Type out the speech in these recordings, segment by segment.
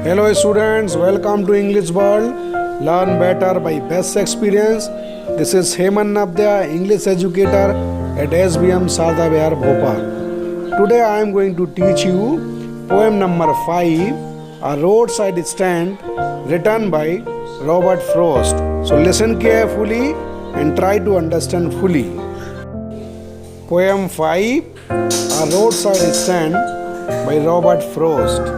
Hello students, welcome to English World. Learn better by best experience. This is Heman Nabdya, English educator at SBM Sarda Vihar, Bhopal. Today I am going to teach you poem number 5, A Roadside Stand, written by Robert Frost. So listen carefully and try to understand fully. Poem 5, A Roadside Stand by Robert Frost.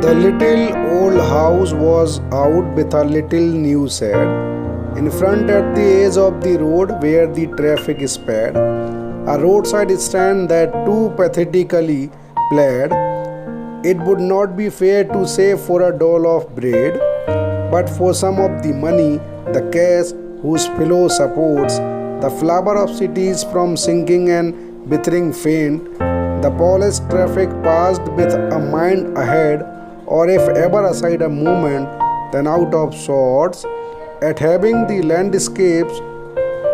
The little old house was out with a little new shed. In front at the edge of the road where the traffic sped, a roadside stand that too pathetically pled. It would not be fair to save for a dole of bread, but for some of the money, the cash whose pillow supports the flower of cities from sinking and withering faint. The polished traffic passed with a mind ahead, or if ever aside a movement, then out of sorts, at having the landscapes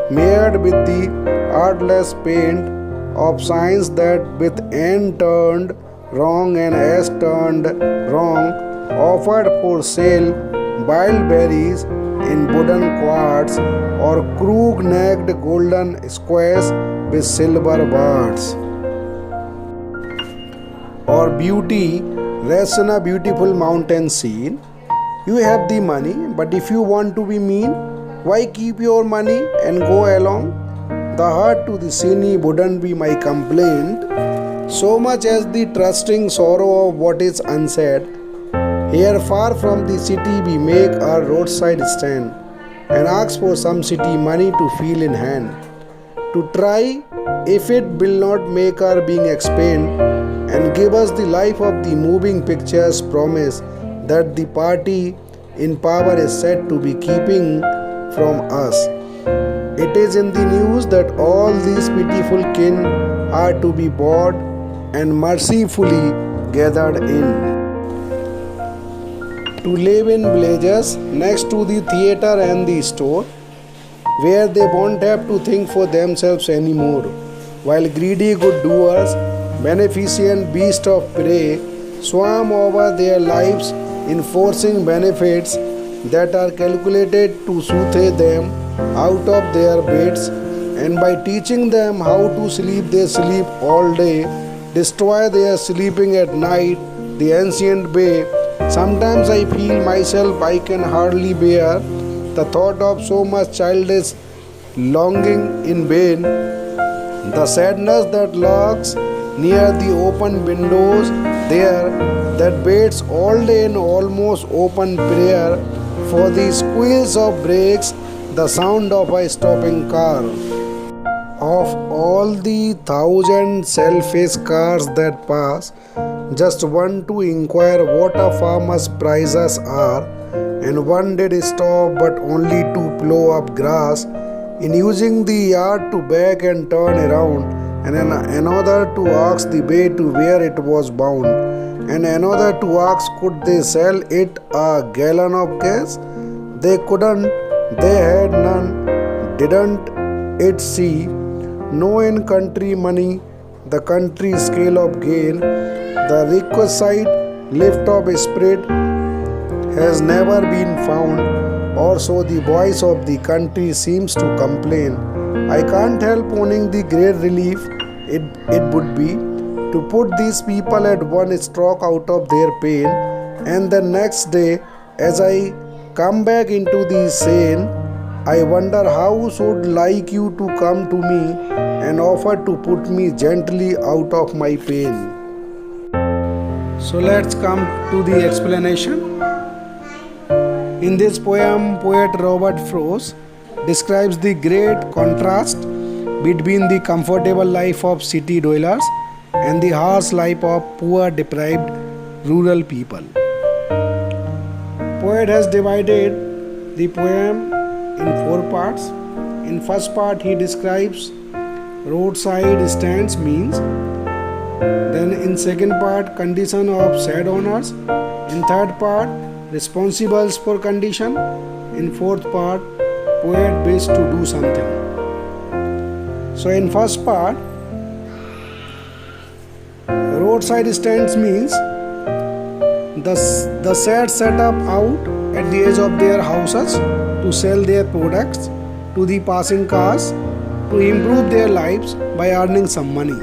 marred with the artless paint of signs that with N turned wrong and S turned wrong, offered for sale wild berries in wooden quarts or crook-necked golden squares with silver bars. Or beauty rests in a beautiful mountain scene. You have the money, but if you want to be mean, why keep your money and go along? The hurt to the cynic wouldn't be my complaint, so much as the trusting sorrow of what is unsaid. Here far from the city we make our roadside stand and ask for some city money to feel in hand, to try if it will not make our being expand and give us the life of the moving pictures promise that the party in power is said to be keeping from us. It is in the news that all these pitiful kin are to be bought and mercifully gathered in, to live in villages next to the theatre and the store, where they won't have to think for themselves anymore, while greedy good doers, beneficent beasts of prey, swarm over their lives, enforcing benefits that are calculated to soothe them out of their beds, and by teaching them how to sleep they sleep all day, destroy their sleeping at night, the ancient way. Sometimes I feel myself I can hardly bear the thought of so much childish longing in vain, the sadness that lurks near the open windows there, that waits all day in almost open prayer for the squeals of brakes, the sound of a stopping car. Of all the thousand selfish cars that pass, just one to inquire what a farmer's prices are, and one did stop but only to plow up grass, in using the yard to back and turn around, and another to ask the way to where it was bound, and another to ask could they sell it a gallon of gas. They couldn't, they had none, didn't it see? No in country money, the country scale of gain, the requisite lift of spirit has never been found, or so the voice of the country seems to complain. I can't help owning the great relief it would be to put these people at one stroke out of their pain, and the next day as I come back into the scene, I wonder how should like you to come to me and offer to put me gently out of my pain. So let's come to the explanation. In this poem, poet Robert Frost describes the great contrast between the comfortable life of city dwellers and the harsh life of poor deprived rural people. Poet has divided the poem in 4 parts. In first part he describes roadside stands means. Then in second part condition of sad owners. In third part responsibles for condition. In fourth part poet wishes to do something. So in first part, roadside stands means The sad set up out at the edge of their houses to sell their products to the passing cars to improve their lives by earning some money.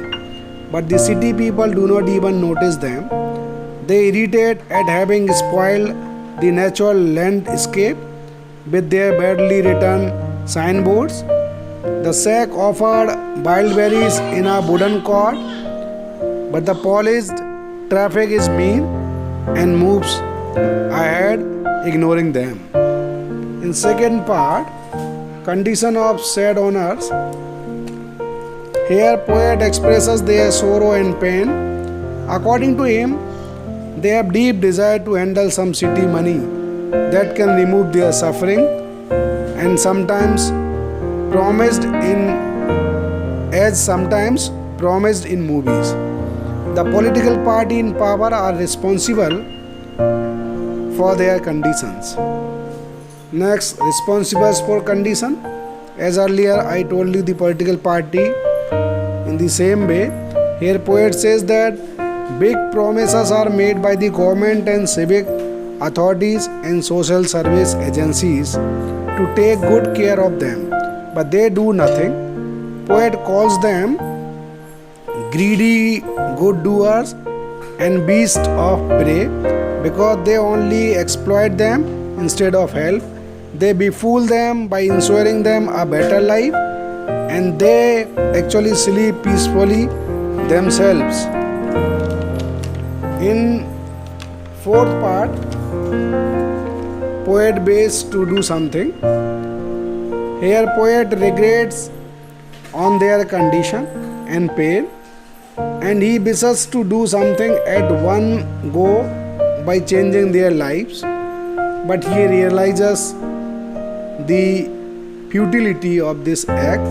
But the city people do not even notice them. They irritate at having spoiled the natural landscape with their badly written signboards. The sack offered wild berries in a wooden cart, but the polished traffic is mean and moves ahead, ignoring them. In second part, condition of sad owners. Here poet expresses their sorrow and pain. According to him, they have deep desire to handle some city money that can remove their suffering and sometimes promised in movies. The political party in power are responsible for their conditions. Next, responsibles for condition. As earlier I told you the political party. In the same way, here poet says that big promises are made by the government and civic authorities and social service agencies to take good care of them, but they do nothing. Poet calls them greedy good doers and beasts of prey because they only exploit them instead of help. They befool them by ensuring them a better life, and they actually sleep peacefully themselves. In fourth part, poet begs to do something. Here poet regrets on their condition and pain, and he wishes to do something at one go by changing their lives, but he realizes the futility of this act.